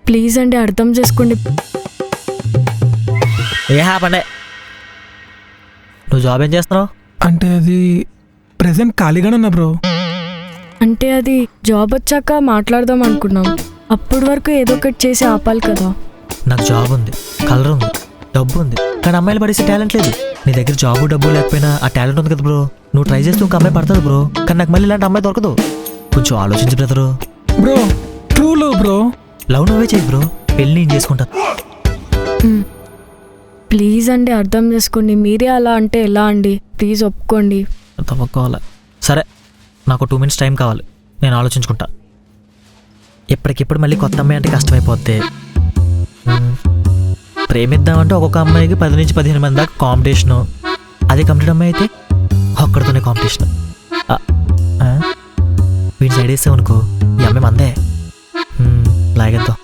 Please అండి అర్థం చేసుకోండి. ఏ హ్యాపండే, నువ్వు జాబ్ ఏం చేస్తున్నావు? అంటే అది ప్రెసెంట్ ఖాళీగానే ఉన్నా బ్రో. అంటే అది జాబ్ వచ్చాక మాట్లాడదాం అనుకున్నాం. అప్పటి వరకు ఏదో ఒకటి చేసి ఆపాలి కదా. నాకు జాబ్ ఉంది, కలర్ ఉంది, డబ్బు ఉంది, కానీ అమ్మాయిలు పడేసే టాలెంట్ లేదు. నీ దగ్గర జాబు డబ్బు లేకపోయినా ఆ టాలెంట్ ఉంది కదా బ్రో. నువ్వు ట్రై చేస్తే ఇంక అమ్మాయి పడుతుంది బ్రో, కానీ నాకు మళ్ళీ ఇలాంటి అమ్మాయి దొరకదు. కొంచెం ఆలోచించు brother. Bro true love bro. Love నువ్వే చేయి బ్రో, పెళ్ళి నేను చేసుకుంటా. ప్లీజ్ అండి అర్థం చేసుకోండి. మీరే అలా అంటే ఎలా అండి? ప్లీజ్ ఒప్పుకోండి. తప్పకోవాలి. సరే, నాకు 2 minutes టైం కావాలి, నేను ఆలోచించుకుంటా. ఎప్పటికిప్పుడు మళ్ళీ కొత్త అమ్మాయి అంటే కష్టమైపోద్ది. ప్రేమిద్దామంటే ఒక్కొక్క అమ్మాయికి 10 నుంచి 15 మంది దాకా కాంపిటీషను. అదే కంప్లీట్ అమ్మాయి అయితే ఒక్కడితోనే కాంపిటీషన్. వీడి సైడ్ వేసావు అనుకో, ఈ అమ్మాయి మందే లాగేద్దాం.